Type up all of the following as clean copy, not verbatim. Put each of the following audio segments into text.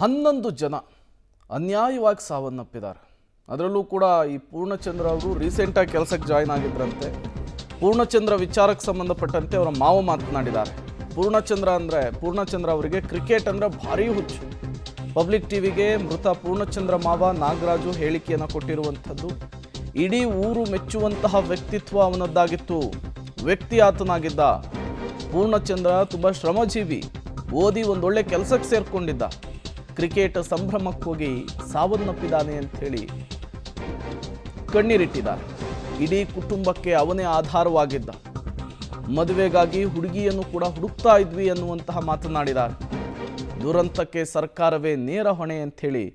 11 ಜನ ಅನ್ಯಾಯವಾಗಿ ಸಾವನ್ನಪ್ಪಿದ್ದಾರೆ. ಅದರಲ್ಲೂ ಕೂಡ ಈ ಪೂರ್ಣಚಂದ್ರ ಅವರು ರೀಸೆಂಟಾಗಿ ಕೆಲಸಕ್ಕೆ ಜಾಯ್ನ್ ಆಗಿದ್ರಂತೆ. ಪೂರ್ಣಚಂದ್ರ ವಿಚಾರಕ್ಕೆ ಸಂಬಂಧಪಟ್ಟಂತೆ ಅವರ ಮಾವ ಮಾತನಾಡಿದ್ದಾರೆ. ಪೂರ್ಣಚಂದ್ರ ಅವರಿಗೆ ಕ್ರಿಕೆಟ್ ಅಂದರೆ ಭಾರಿ ಹುಚ್ಚು. ಪಬ್ಲಿಕ್ ಟಿವಿಗೆ ಮೃತ ಪೂರ್ಣಚಂದ್ರ ಮಾವ ನಾಗರಾಜು ಹೇಳಿಕೆಯನ್ನು ಕೊಟ್ಟಿರುವಂಥದ್ದು. ಇಡೀ ಊರು ಮೆಚ್ಚುವಂತಹ ವ್ಯಕ್ತಿತ್ವ ಅವನದ್ದಾಗಿತ್ತು. ವ್ಯಕ್ತಿ ಆತನಾಗಿದ್ದ. ಪೂರ್ಣಚಂದ್ರ ತುಂಬ ಶ್ರಮಜೀವಿ, ಓದಿ ಒಂದೊಳ್ಳೆ ಕೆಲಸಕ್ಕೆ ಸೇರ್ಕೊಂಡಿದ್ದ. ಕ್ರಿಕೆಟ್ ಸಂಭ್ರಮಕ್ಕೆ ಹೋಗಿ ಸಾವನ್ನಪ್ಪಿದ್ದಾನೆ ಅಂಥೇಳಿ ಕಣ್ಣೀರಿಟ್ಟಿದ್ದಾರೆ. ಇಡೀ ಕುಟುಂಬಕ್ಕೆ ಅವನೇ ಆಧಾರವಾಗಿದ್ದ. ಮದುವೆಗಾಗಿ ಹುಡುಗಿಯನ್ನು ಕೂಡ ಹುಡುಕ್ತಾ ಇದ್ವಿ ಅನ್ನುವಂತಹ ಮಾತನಾಡಿದ್ದಾರೆ. ದುರಂತಕ್ಕೆ ಸರ್ಕಾರವೇ ನೇರ ಹೊಣೆ ಅಂಥೇಳಿ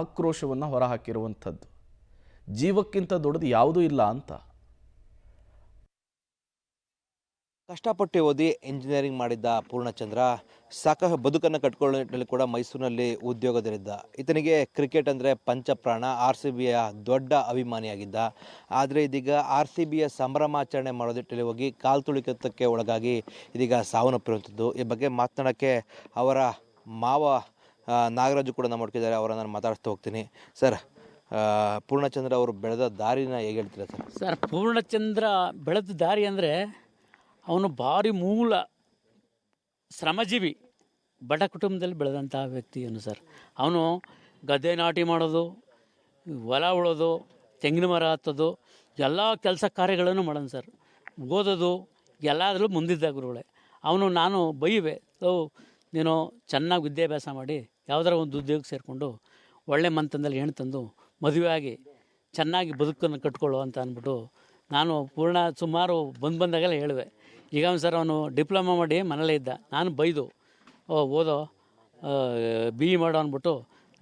ಆಕ್ರೋಶವನ್ನು ಹೊರಹಾಕಿರುವಂಥದ್ದು. ಜೀವಕ್ಕಿಂತ ದೊಡ್ಡದು ಯಾವುದೂ ಇಲ್ಲ ಅಂತ. ಕಷ್ಟಪಟ್ಟು ಓದಿ ಇಂಜಿನಿಯರಿಂಗ್ ಮಾಡಿದ್ದ ಪೂರ್ಣಚಂದ್ರ ಸಾಕಷ್ಟು ಬದುಕನ್ನು ಕಟ್ಕೊಳ್ಳೋ ನಿಟ್ಟಿನಲ್ಲಿ ಕೂಡ ಮೈಸೂರಿನಲ್ಲಿ ಉದ್ಯೋಗದಲ್ಲಿದ್ದ. ಈತನಿಗೆ ಕ್ರಿಕೆಟ್ ಅಂದರೆ ಪಂಚಪ್ರಾಣ, RCBಯ ದೊಡ್ಡ ಅಭಿಮಾನಿಯಾಗಿದ್ದ. ಆದರೆ ಇದೀಗ RCBಯ ಸಂಭ್ರಮಾಚರಣೆ ಮಾಡೋ ನಿಟ್ಟಿನಲ್ಲಿ ಹೋಗಿ ಕಾಲು ತುಳಿತಕ್ಕೆ ಒಳಗಾಗಿ ಇದೀಗ ಸಾವನ್ನಪ್ಪಿರುವಂಥದ್ದು. ಈ ಬಗ್ಗೆ ಮಾತನಾಡೋಕ್ಕೆ ಅವರ ಮಾವ ನಾಗರಾಜು ಕೂಡ ನಮ್ಮ ಒಟ್ಟಿದ್ದಾರೆ. ಅವರನ್ನು ನಾನು ಮಾತಾಡ್ತಾ ಹೋಗ್ತೀನಿ. ಸರ್, ಪೂರ್ಣಚಂದ್ರ ಅವರು ಬೆಳೆದ ದಾರಿನ ಹೇಗೆ ಹೇಳ್ತೀರಾ ಸರ್? ಸರ್, ಪೂರ್ಣಚಂದ್ರ ಬೆಳೆದ ದಾರಿ ಅಂದರೆ ಅವನು ಭಾರಿ ಮೂಲ ಶ್ರಮಜೀವಿ, ಬಡ ಕುಟುಂಬದಲ್ಲಿ ಬೆಳೆದಂತಹ ವ್ಯಕ್ತಿಯನ್ನು ಸರ್. ಅವನು ಗದ್ದೆ ನಾಟಿ ಮಾಡೋದು, ಹೊಲ ಉಳೋದು, ತೆಂಗಿನ ಮರ ಹತ್ತೋದು, ಎಲ್ಲ ಕೆಲಸ ಕಾರ್ಯಗಳನ್ನು ಮಾಡೋನು ಸರ್. ಓದೋದು ಎಲ್ಲಾದರೂ ಮುಂದಿದ್ದ ಗುರುಗಳೇ. ಅವನು ನಾನು ಬೈವೆ, ನೀನು ಚೆನ್ನಾಗಿ ವಿದ್ಯಾಭ್ಯಾಸ ಮಾಡಿ ಯಾವುದಾರ ಒಂದು ಉದ್ಯೋಗ ಸೇರಿಕೊಂಡು ಒಳ್ಳೆ ಮಂತಂದಲ್ಲಿ ಹೆಣ್ಣು ತಂದು ಮದುವೆ ಆಗಿ ಚೆನ್ನಾಗಿ ಬದುಕನ್ನು ಕಟ್ಕೊಳ್ಳು ಅಂತ ಅಂದ್ಬಿಟ್ಟು ನಾನು ಸುಮಾರು ಬಂದಾಗೆಲ್ಲ ಹೇಳಿದೆ. ಈಗ ಸರ್ ಅವನು ಡಿಪ್ಲೊಮಾ ಮಾಡಿ ಮನೇಲೇ ಇದ್ದ. ನಾನು ಬೈದು ಓದೋ BE ಮಾಡೋ ಅಂದ್ಬಿಟ್ಟು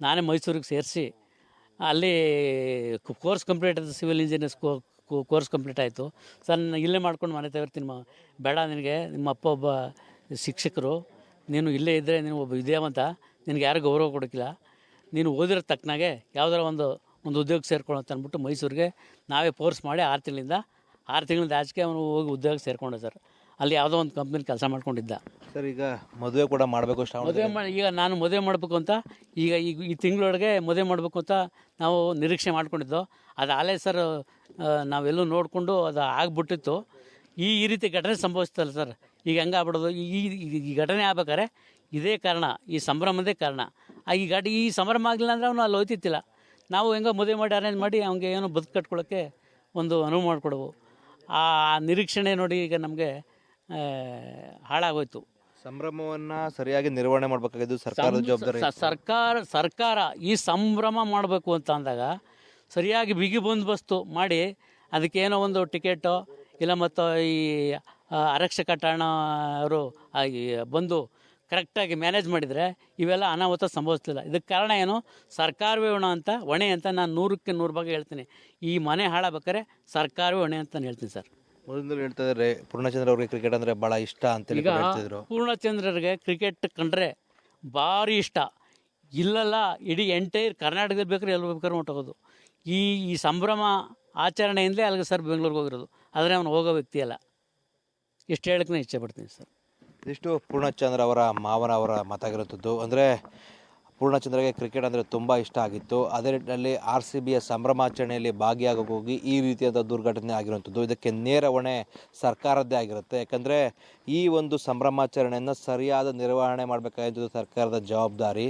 ನಾನೇ ಮೈಸೂರಿಗೆ ಸೇರಿಸಿ ಅಲ್ಲಿ ಕೋರ್ಸ್ ಕಂಪ್ಲೀಟ್ ಆಯಿತು. ಸಿವಿಲ್ ಇಂಜಿನಿಯರ್ಸ್ ಕೋರ್ಸ್ ಕಂಪ್ಲೀಟ್ ಆಯಿತು. ಸರ್, ನಾನು ಇಲ್ಲೇ ಮಾಡ್ಕೊಂಡು ಮನೆ ತಗೊಳ್ತೀನಿ. ಬೇಡ, ನಿನಗೆ ನಿಮ್ಮ ಅಪ್ಪ ಒಬ್ಬ ಶಿಕ್ಷಕರು, ನೀನು ಇಲ್ಲೇ ಇದ್ದರೆ ನೀನು ಒಬ್ಬ ವಿದ್ಯಾವಂತ, ನಿನಗೆ ಯಾರು ಗೌರವ ಕೊಡೋಕ್ಕಿಲ್ಲ, ನೀನು ಓದಿರೋ ತಕ್ಕನಾಗೆ ಯಾವುದಾರ ಒಂದು ಉದ್ಯೋಗ ಸೇರ್ಕೊಳ್ಳೋ ಅಂತ ಅಂದ್ಬಿಟ್ಟು ಮೈಸೂರಿಗೆ ನಾವೇ ಫೋರ್ಸ್ ಮಾಡಿ 6 ತಿಂಗಳಿಂದ ಆಚೆಗೆ ಅವನು ಹೋಗಿ ಉದ್ಯೋಗ ಸೇರಿಕೊಂಡ ಸರ್. ಅಲ್ಲಿ ಯಾವುದೋ ಒಂದು ಕಂಪ್ನಿಲಿ ಕೆಲಸ ಮಾಡ್ಕೊಂಡಿದ್ದ ಸರ್. ಈಗ ಮದುವೆ ಕೂಡ ಮಾಡಬೇಕು, ಈಗ ನಾನು ಮದುವೆ ಮಾಡಬೇಕು ಅಂತ ಈ ತಿಂಗಳೊಳಗೆ ಮದುವೆ ಮಾಡಬೇಕು ಅಂತ ನಾವು ನಿರೀಕ್ಷೆ ಮಾಡ್ಕೊಂಡಿದ್ದೋ. ಅದು ಆಲೇ ಸರ್, ನಾವೆಲ್ಲೂ ನೋಡಿಕೊಂಡು ಅದು ಆಗ್ಬಿಟ್ಟಿತ್ತು. ಈ ರೀತಿ ಘಟನೆ ಸಂಭವಿಸ್ತಲ್ಲ ಸರ್. ಈಗ ಹಂಗೆ ಆಗ್ಬಿಡೋದು. ಈ ಘಟನೆ ಆಗ್ಬೇಕಾದ್ರೆ ಇದೇ ಕಾರಣ, ಈ ಸಂಭ್ರಮದೇ ಕಾರಣ. ಈ ಸಂಭ್ರಮ ಆಗಲಿಲ್ಲ ಅಂದರೆ ಅವನು ಅಲ್ಲಿ ಹೋಯ್ತಿತ್ತಿಲ್ಲ. ನಾವು ಹೆಂಗೋ ಮದುವೆ ಮಾಡಿ ಅರೇಂಜ್ ಮಾಡಿ ಅವ್ನಿಗೆ ಏನೋ ಬದುಕು ಕಟ್ಕೊಳ್ಳೋಕ್ಕೆ ಒಂದು ಅನುವು ಮಾಡಿಕೊಡ್ವು. ಆ ನಿರೀಕ್ಷಣೆ ನೋಡಿ ಈಗ ನಮಗೆ ಹಾಳಾಗೋಯ್ತು. ಸಂಭ್ರಮವನ್ನು ಸರಿಯಾಗಿ ನಿರ್ವಹಣೆ ಮಾಡಬೇಕಾಗಿದ್ದು ಸರ್ಕಾರದ ಜವಾಬ್ದಾರಿ. ಸರ್ಕಾರ ಈ ಸಂಭ್ರಮ ಮಾಡಬೇಕು ಅಂತ ಅಂದಾಗ ಸರಿಯಾಗಿ ಬಿಗಿ ಬಂದೋಬಸ್ತು ಮಾಡಿ ಅದಕ್ಕೇನೋ ಒಂದು ಟಿಕೆಟು ಇಲ್ಲ ಮತ್ತು ಈ ಆರಕ್ಷಕ ಠಾಣ ಅವರು ಬಂದು ಕರೆಕ್ಟಾಗಿ ಮ್ಯಾನೇಜ್ ಮಾಡಿದರೆ ಇವೆಲ್ಲ ಅನಾಹುತ ಸಂಭವಿಸ್ತಿಲ್ಲ. ಇದಕ್ಕೆ ಕಾರಣ ಏನು? ಸರ್ಕಾರವೇ ಹೊಣೆ ಅಂತ ನಾನು 100ಕ್ಕೆ 100 ಭಾಗ ಹೇಳ್ತೀನಿ. ಈ ಮನೆ ಹಾಳಾಗ್ಬೇಕಾದ್ರೆ ಸರ್ಕಾರವೇ ಹೊಣೆ ಅಂತ ಹೇಳ್ತೀನಿ ಸರ್. ಮೊದಲು ಹೇಳ್ತಾ ಇದ್ದಾರೆ ಪೂರ್ಣಚಂದ್ರ ಅವ್ರಿಗೆ ಕ್ರಿಕೆಟ್ ಅಂದರೆ ಭಾಳ ಇಷ್ಟ ಅಂತ ಹೇಳ್ತಿದ್ರು. ಪೂರ್ಣಚಂದ್ರರಿಗೆ ಕ್ರಿಕೆಟ್ ಕಂಡ್ರೆ ಭಾರಿ ಇಷ್ಟ. ಇಲ್ಲೆಲ್ಲ ಇಡೀ ಎಂಟೈರ್ ಕರ್ನಾಟಕದಲ್ಲಿ ಬೇಕಾದ್ರೆ ಎಲ್ಲಿ ಬೇಕಾದ್ರೆ ಹೊಂಟೋಗೋದು. ಈ ಸಂಭ್ರಮ ಆಚರಣೆಯಿಂದಲೇ ಅಲ್ಲಿಗೆ ಸರ್ ಬೆಂಗಳೂರಿಗೆ ಹೋಗಿರೋದು. ಆದರೆ ಅವನು ಹೋಗೋ ವ್ಯಕ್ತಿ ಅಲ್ಲ. ಇಷ್ಟು ಹೇಳಕ್ಕೆ ನಾನು ಇಚ್ಛೆ ಪಡ್ತೀನಿ ಸರ್. ಇದಿಷ್ಟು ಪೂರ್ಣಚಂದ್ರ ಅವರ ಮಾವನವರ ಮಾತಾಗಿರುವಂಥದ್ದು. ಅಂದರೆ ಪೂರ್ಣಚಂದ್ರಗೆ ಕ್ರಿಕೆಟ್ ಅಂದರೆ ತುಂಬ ಇಷ್ಟ ಆಗಿತ್ತು. ಅದೇ ನಿಟ್ಟಿನಲ್ಲಿ RCBಯ ಸಂಭ್ರಮಾಚರಣೆಯಲ್ಲಿ ಭಾಗಿಯಾಗೋಕೆ ಹೋಗಿ ಈ ರೀತಿಯಾದ ದುರ್ಘಟನೆ ಆಗಿರುವಂಥದ್ದು. ಇದಕ್ಕೆ ನೇರ ಹೊಣೆ ಸರ್ಕಾರದ್ದೇ ಆಗಿರುತ್ತೆ. ಯಾಕಂದರೆ ಈ ಒಂದು ಸಂಭ್ರಮಾಚರಣೆಯನ್ನು ಸರಿಯಾದ ನಿರ್ವಹಣೆ ಮಾಡಬೇಕಾಗಿದ್ದು ಸರ್ಕಾರದ ಜವಾಬ್ದಾರಿ.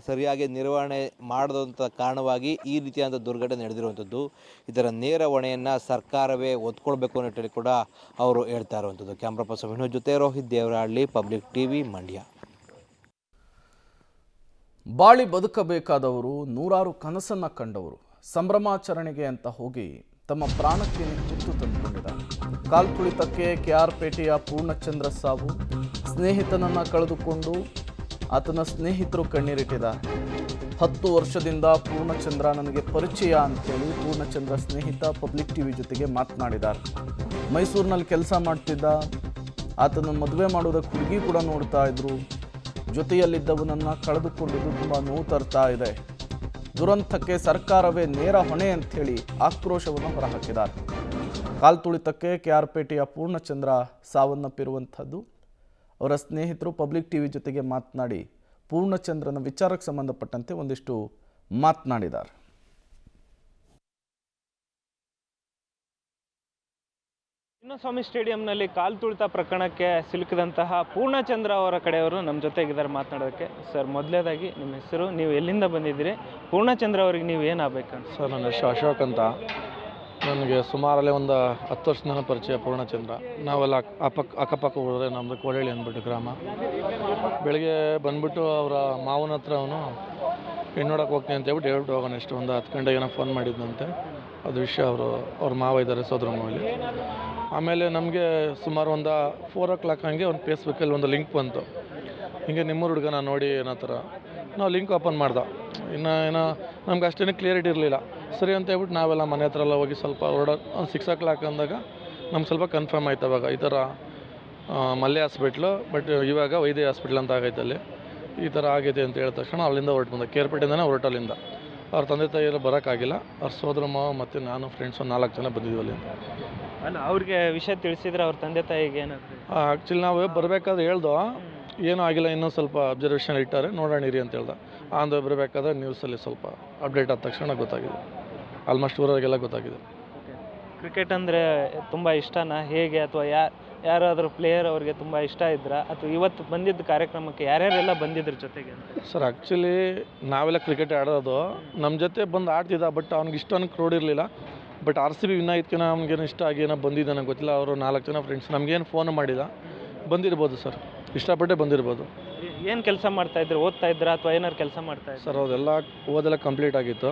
ಸರಿಯಾಗಿ ನಿರ್ವಹಣೆ ಮಾಡದಂಥ ಕಾರಣವಾಗಿ ಈ ರೀತಿಯಾದ ದುರ್ಘಟನೆ ನಡೆದಿರುವಂಥದ್ದು. ಇದರ ನೇರ ಹೊಣೆಯನ್ನು ಸರ್ಕಾರವೇ ಒತ್ಕೊಳ್ಬೇಕು ಅನ್ನೋ ಕೂಡ ಅವರು ಹೇಳ್ತಾ ಇರುವಂಥದ್ದು. ಕ್ಯಾಮ್ರಾ ಪರ್ಸನ್ ವಿನೋದ್ ಜೊತೆ ರೋಹಿತ್ ದೇವರಹಳ್ಳಿ, ಪಬ್ಲಿಕ್ TV, ಮಂಡ್ಯ. ಬಾಳಿ ಬದುಕಬೇಕಾದವರು, ನೂರಾರು ಕನಸನ್ನು ಕಂಡವರು ಸಂಭ್ರಮಾಚರಣೆಗೆ ಅಂತ ಹೋಗಿ ತಮ್ಮ ಪ್ರಾಣಕ್ಕೆ ನಿಂತು ತಂದುಕೊಂಡಿದ್ದಾರೆ. ಕಾಲ್ ತುಳಿತಕ್ಕೆ KR-ಪೇಟೆಯ ಪೂರ್ಣಚಂದ್ರ ಸಾವು. ಸ್ನೇಹಿತನನ್ನು ಕಳೆದುಕೊಂಡು ಆತನ ಸ್ನೇಹಿತರು ಕಣ್ಣೀರಿಟ್ಟಿದ್ದಾರೆ. 10 ವರ್ಷದಿಂದ ಪೂರ್ಣಚಂದ್ರ ನನಗೆ ಪರಿಚಯ ಅಂತೇಳಿ ಪೂರ್ಣಚಂದ್ರ ಸ್ನೇಹಿತ ಪಬ್ಲಿಕ್ TV ಜೊತೆಗೆ ಮಾತನಾಡಿದ್ದಾರೆ. ಮೈಸೂರಿನಲ್ಲಿ ಕೆಲಸ ಮಾಡ್ತಿದ್ದ. ಆತನ ಮದುವೆ ಮಾಡೋದಕ್ಕೆ ಹುಡುಗಿ ಕೂಡ ನೋಡ್ತಾ ಇದ್ರು. ಜೊತೆಯಲ್ಲಿದ್ದವನನ್ನು ಕಳೆದುಕೊಂಡಿದ್ದು ತುಂಬ ನೋವು ತರ್ತಾ ಇದೆ. ದುರಂತಕ್ಕೆ ಸರ್ಕಾರವೇ ನೇರ ಹೊಣೆ ಅಂಥೇಳಿ ಆಕ್ರೋಶವನ್ನು ಹೊರಹಾಕಿದ್ದಾರೆ. ಕಾಲ್ ತುಳಿತಕ್ಕೆ KR-ಪೇಟೆಯ ಪೂರ್ಣಚಂದ್ರ ಸಾವನ್ನಪ್ಪಿರುವಂಥದ್ದು. ಅವರ ಸ್ನೇಹಿತರು ಪಬ್ಲಿಕ್ TV ಜೊತೆಗೆ ಮಾತನಾಡಿ ಪೂರ್ಣಚಂದ್ರನ ವಿಚಾರಕ್ಕೆ ಸಂಬಂಧಪಟ್ಟಂತೆ ಒಂದಿಷ್ಟು ಮಾತನಾಡಿದ್ದಾರೆ. ಚಿನ್ನಸ್ವಾಮಿ ಸ್ಟೇಡಿಯಂನಲ್ಲಿ ಕಾಲು ತುಳಿತ ಪ್ರಕರಣಕ್ಕೆ ಸಿಲುಕಿದಂತಹ ಪೂರ್ಣಚಂದ್ರ ಅವರ ಕಡೆಯವರು ನಮ್ಮ ಜೊತೆಗಿದ್ದಾರೆ ಮಾತನಾಡೋದಕ್ಕೆ. ಸರ್, ಮೊದಲೇದಾಗಿ ನಿಮ್ಮ ಹೆಸರು, ನೀವು ಎಲ್ಲಿಂದ ಬಂದಿದ್ದೀರಿ, ಪೂರ್ಣಚಂದ್ರ ಅವರಿಗೆ ನೀವು ಏನಾಗಬೇಕಂತ? ಸರ್, ನನ್ನ ಹೆಸರು ಅಶೋಕ್ ಅಂತ. ನನಗೆ ಸುಮಾರಲ್ಲೇ ಒಂದು 10 ವರ್ಷದಿಂದ ಪರಿಚಯ ಪೂರ್ಣಚಂದ್ರ. ನಾವೆಲ್ಲ ಅಕ್ಕಪಕ್ಕ ಹೋದರೆ ನಮ್ಮದು ಕೋಳಹಳ್ಳಿ ಅಂದ್ಬಿಟ್ಟು ಗ್ರಾಮ. ಬೆಳಗ್ಗೆ ಬಂದ್ಬಿಟ್ಟು ಅವರ ಮಾವನ ಹತ್ರ ಅವನು ಹೆಣ್ಣು ನೋಡೋಕೆ ಹೋಗ್ತೀನಿ ಅಂತ ಹೇಳ್ಬಿಟ್ಟು ಹೋಗೋಣ, ಎಷ್ಟು ಒಂದು 10 ಗಂಟೆಗೆ ಏನೋ ಫೋನ್ ಮಾಡಿದ್ದಂತೆ. ಅದು ವಿಷಯ ಅವ್ರ ಮಾವ ಇದ್ದಾರೆ, ಸೋದರ ಮಾವಲ್ಲಿ. ಆಮೇಲೆ ನಮಗೆ ಸುಮಾರು ಒಂದು 4 o'clock ಹಂಗೆ ಒಂದು ಫೇಸ್ಬುಕ್ಕಲ್ಲಿ ಒಂದು ಲಿಂಕ್ ಬಂತು, ಹಿಂಗೆ ನಿಮ್ಮೂರು ಹುಡುಗನ ನೋಡಿ ಏನೋ ಥರ. ನಾವು ಲಿಂಕ್ ಓಪನ್ ಮಾಡ್ದೆ. ಏನೋ ನಮ್ಗೆ ಅಷ್ಟೇನು ಕ್ಲಿಯರಿಟಿ ಇರಲಿಲ್ಲ. ಸರಿ ಅಂತ ಹೇಳ್ಬಿಟ್ಟು ನಾವೆಲ್ಲ ಮನೆ ಹತ್ರ ಎಲ್ಲ ಹೋಗಿ ಸ್ವಲ್ಪ ಒಂದು 6 o'clock ಅಂದಾಗ ನಮ್ಗೆ ಸ್ವಲ್ಪ ಕನ್ಫರ್ಮ್ ಆಯ್ತು. ಅವಾಗ ಈ ಥರ ಮಲ್ಲೆ ಹಾಸ್ಪಿಟ್ಲು, ಬಟ್ ಇವಾಗ ವೈದ್ಯ ಹಾಸ್ಪಿಟ್ಲ್ ಅಂತ ಆಗೈತೆ, ಅಲ್ಲಿ ಈ ಥರ ಆಗೈತೆ ಅಂತ ಹೇಳಿದ ತಕ್ಷಣ ಅಲ್ಲಿಂದ ಹೊರಟು ಬಂದೆ. ಕೇರ್ಪೇಟೆಯಿಂದನೇ ಹೊರಟಲ್ಲಿಂದ. ಅವ್ರ ತಂದೆ ತಾಯಿಯರು ಬರೋಕ್ಕಾಗಿಲ್ಲ. ಅವ್ರ ಸೋದರ ಮಾವ ಮತ್ತು ನಾನು ಫ್ರೆಂಡ್ಸು 4 ಜನ ಬಂದಿದ್ವಿ ಅಲ್ಲಿಂದ. ಅಲ್ಲ, ಅವ್ರಿಗೆ ವಿಷಯ ತಿಳಿಸಿದ್ರೆ ಅವ್ರ ತಂದೆ ತಾಯಿಗೆ ಏನಾದ್ರು? ಆ್ಯಕ್ಚುಲಿ ನಾವು ಬರಬೇಕಾದ್ರೆ ಹೇಳ್ದೋ, ಏನೂ ಆಗಿಲ್ಲ, ಇನ್ನೂ ಸ್ವಲ್ಪ ಅಬ್ಸರ್ವೇಷನ್ ಇಟ್ಟಾರೆ, ನೋಡೋಣ ಇರಿ ಅಂತ ಹೇಳ್ದೆ. ಆಂಧ್ರ ಬರಬೇಕಾದ್ರೆ ನ್ಯೂಸಲ್ಲಿ ಸ್ವಲ್ಪ ಅಪ್ಡೇಟ್ ಆದ ತಕ್ಷಣ ಗೊತ್ತಾಗಿದೆ. ಆಲ್ಮೋಸ್ಟ್ ಊರವರಿಗೆಲ್ಲ ಗೊತ್ತಾಗಿದೆ. ಕ್ರಿಕೆಟ್ ಅಂದರೆ ತುಂಬ ಇಷ್ಟನಾ ಹೇಗೆ, ಅಥವಾ ಯಾರಾದರೂ ಪ್ಲೇಯರ್ ಅವ್ರಿಗೆ ತುಂಬ ಇಷ್ಟ ಇದ್ರಾ, ಅಥವಾ ಇವತ್ತು ಬಂದಿದ್ದ ಕಾರ್ಯಕ್ರಮಕ್ಕೆ ಯಾರ್ಯಾರೆಲ್ಲ ಬಂದಿದ್ರ ಜೊತೆಗೆ? ಸರ್, ಆ್ಯಕ್ಚುಲಿ ನಾವೆಲ್ಲ ಕ್ರಿಕೆಟ್ ಆಡೋದು, ನಮ್ಮ ಜೊತೆ ಬಂದು ಆಡ್ತಿದ್ದ, ಬಟ್ ಅವ್ನಿಗೆ ಇಷ್ಟೊಂದು ಕ್ರೌಡ್ ಇರಲಿಲ್ಲ. ಬಟ್ RCB ವಿನ್ ಆಯ್ತು, ನಮಗೇನು ಇಷ್ಟ ಆಗಿ ಏನೋ ಬಂದಿದ್ದ, ನನಗೆ ಗೊತ್ತಿಲ್ಲ. ಅವರು 4 ಜನ ಫ್ರೆಂಡ್ಸ್ ನಮಗೇನು ಫೋನ್ ಮಾಡಿಲ್ಲ, ಬಂದಿರ್ಬೋದು ಸರ್, ಇಷ್ಟಪಟ್ಟೆ ಬಂದಿರ್ಬೋದು. ಏನು ಕೆಲಸ ಮಾಡ್ತಾಯಿದ್ರು, ಓದ್ತಾ ಇದ್ರಾ ಅಥವಾ ಏನಾರು ಕೆಲಸ ಮಾಡ್ತಾಯಿದ್ರು? ಸರ್, ಓದೆಲ್ಲ ಕಂಪ್ಲೀಟ್ ಆಗಿತ್ತು.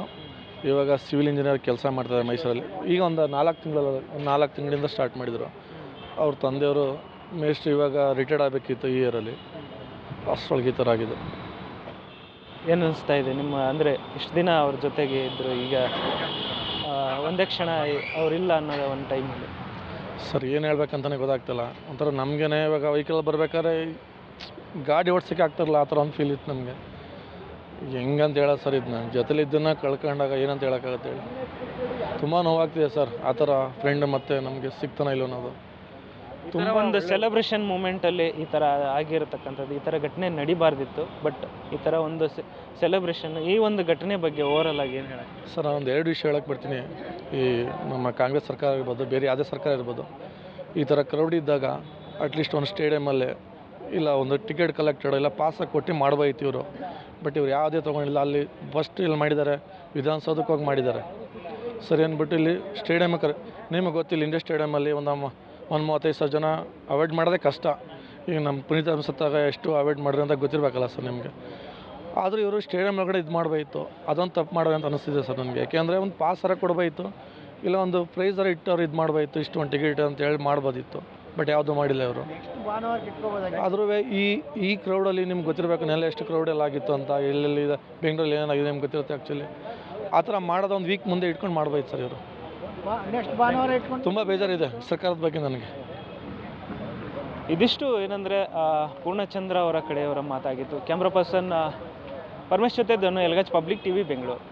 ಇವಾಗ ಸಿವಿಲ್ ಇಂಜಿನಿಯರ್ ಕೆಲಸ ಮಾಡ್ತಾರೆ ಮೈಸೂರಲ್ಲಿ. ಈಗ ಒಂದು 4 ತಿಂಗಳಿಂದ ಸ್ಟಾರ್ಟ್ ಮಾಡಿದರು. ಅವ್ರ ತಂದೆಯವರು ಮೇಸ್ಟ್, ಇವಾಗ ರಿಟೈರ್ಡ್ ಆಗಬೇಕಿತ್ತು ಈ ಇಯರಲ್ಲಿ. ಅಷ್ಟರೊಳಗೆ ಈ ಥರ ಆಗಿದೆ. ಏನು ಅನಿಸ್ತಾ ಇದೆ ನಿಮ್ಮ, ಅಂದರೆ ಇಷ್ಟು ದಿನ ಅವ್ರ ಜೊತೆಗೆ ಇದ್ದರು, ಈಗ ಒಂದೇ ಕ್ಷಣ ಅವರಿಲ್ಲ ಅನ್ನೋದು ಒಂದು ಟೈಮಲ್ಲಿ? ಸರ್, ಏನು ಹೇಳ್ಬೇಕಂತಲೇ ಗೊತ್ತಾಗ್ತಿಲ್ಲ. ಒಂಥರ ನಮಗೇನೆ ಇವಾಗ ವೆಹಿಕಲ್ ಬರ್ಬೇಕಾದ್ರೆ ಗಾಡಿ ಓಡಿಸೋಕ್ಕೆ ಆಗ್ತಾರಲ್ಲ, ಆ ಥರ ಒಂದು ಫೀಲ್ ಇತ್ತು ನಮಗೆ. ಹೆಂಗಂತ ಹೇಳೋದು ಸರ್, ಇದು ನನ್ನ ಜೊತೆಲಿ ಇದನ್ನು ಕಳ್ಕೊಂಡಾಗ ಏನಂತ ಹೇಳೋಕ್ಕಾಗತ್ತೆ ಹೇಳಿ. ತುಂಬ ನೋವಾಗ್ತಿದೆ ಸರ್, ಆ ಥರ ಫ್ರೆಂಡ್ ಮತ್ತು ನಮಗೆ ಸಿಗ್ತಾನೆ ಇಲ್ಲ ಅನ್ನೋದು. ತುಂಬ ಒಂದು ಸೆಲೆಬ್ರೇಷನ್ ಮೂಮೆಂಟಲ್ಲಿ ಈ ಥರ ಆಗಿರತಕ್ಕಂಥದ್ದು, ಈ ಥರ ಘಟನೆ ನಡಿಬಾರ್ದಿತ್ತು. ಬಟ್ ಈ ಥರ ಒಂದು ಸೆಲೆಬ್ರೇಷನ್, ಈ ಒಂದು ಘಟನೆ ಬಗ್ಗೆ ಓವರಲ್ ಆಗಿ ಏನು ಹೇಳೋಕ್ಕೆ? ಸರ್, ನಾನು ಒಂದು 2 ವಿಷಯ ಹೇಳಕ್ಕೆ ಬರ್ತೀನಿ. ಈ ನಮ್ಮ ಕಾಂಗ್ರೆಸ್ ಸರ್ಕಾರ ಇರ್ಬೋದು, ಬೇರೆ ಯಾವುದೇ ಸರ್ಕಾರ ಇರ್ಬೋದು, ಈ ಥರ ಕ್ರೌಡ್ ಇದ್ದಾಗ ಅಟ್ಲೀಸ್ಟ್ ಒಂದು ಸ್ಟೇಡಿಯಮಲ್ಲೇ ಇಲ್ಲ ಒಂದು ಟಿಕೆಟ್ ಕಲೆಕ್ಟೆಡ್ ಇಲ್ಲ ಪಾಸಾಗಿ ಕೊಟ್ಟು ಮಾಡ್ಬೋಯ್ತು ಇವರು. ಬಟ್ ಇವ್ರು ಯಾವುದೇ ತೊಗೊಂಡಿಲ್ಲ. ಅಲ್ಲಿ ಫಸ್ಟ್ ಇಲ್ಲಿ ಮಾಡಿದ್ದಾರೆ, ವಿಧಾನಸೌಧಕ್ಕೆ ಹೋಗಿ ಮಾಡಿದ್ದಾರೆ. ಸರಿ ಅಂದ್ಬಿಟ್ಟು ಇಲ್ಲಿ ಸ್ಟೇಡಿಯಮ್ ನಿಮಗೆ ಗೊತ್ತಿಲ್ಲ, ಇಂಡಿಯಾ ಸ್ಟೇಡಿಯಮಲ್ಲಿ ಒಂದು 35,000 ಜನ ಅವಾಯ್ಡ್ ಮಾಡೋದೇ ಕಷ್ಟ. ಈಗ ನಮ್ಮ ಪುನೀತ್ ಸತ್ತಾಗ ಎಷ್ಟು ಅವಾಯ್ಡ್ ಮಾಡಿದ್ರೆ ಅಂತ ಗೊತ್ತಿರಬೇಕಲ್ಲ ಸರ್ ನಿಮಗೆ. ಆದರೂ ಇವರು ಸ್ಟೇಡಿಯಮ್ ಒಳಗಡೆ ಇದು ಮಾಡಬೇಕಿತ್ತು. ಅದೊಂದು ತಪ್ಪು ಮಾಡೋದು ಅಂತ ಅನಿಸ್ತಿದೆ ಸರ್ ನನಗೆ. ಯಾಕೆಂದರೆ ಒಂದು ಪಾಸರ ಕೊಡಬೇಕಿತ್ತು, ಇಲ್ಲ ಒಂದು ಪ್ರೈಸರ ಇಟ್ಟವ್ರು ಇದು ಮಾಡಬೇಕಿತ್ತು, ಇಷ್ಟು ಒಂದು ಟಿಕೆಟ್ ಅಂತ ಹೇಳಿ ಮಾಡ್ಬೋದಿತ್ತು. ಬಟ್ ಯಾವುದೂ ಮಾಡಿಲ್ಲ ಇವರು. ಆದರೂ ಈ ಕ್ರೌಡಲ್ಲಿ ನಿಮ್ಗೆ ಗೊತ್ತಿರಬೇಕು, ನೆಲ ಎಷ್ಟು ಕ್ರೌಡೆಲ್ಲ ಆಗಿತ್ತು ಅಂತ. ಎಲ್ಲೆಲ್ಲಿ ಬೆಂಗಳೂರಲ್ಲಿ ಏನಾಗಿದೆ ನಿಮ್ಗೆ ಗೊತ್ತಿರುತ್ತೆ. ಆ್ಯಕ್ಚುಲಿ ಆ ಥರ ಮಾಡೋದು ಒಂದು ವೀಕ್ ಮುಂದೆ ಇಟ್ಕೊಂಡು ಮಾಡ್ಬೋದು ಸರ್ ಇವರು. ತುಂಬ ಬೇಜಾರಿದೆ ಸರ್ಕಾರದ ಬಗ್ಗೆ ನನಗೆ. ಇದಿಷ್ಟು ಏನಂದರೆ ಪೂರ್ಣಚಂದ್ರ ಅವರ ಕಡೆಯವರ ಮಾತಾಗಿತ್ತು. ಕ್ಯಾಮ್ರಾ ಪರ್ಸನ್ ಪರಮೇಶ್ ಜೊತೆ ಧನು, ಎಲ್ಗಜ್, ಪಬ್ಲಿಕ್ TV, ಬೆಂಗಳೂರು.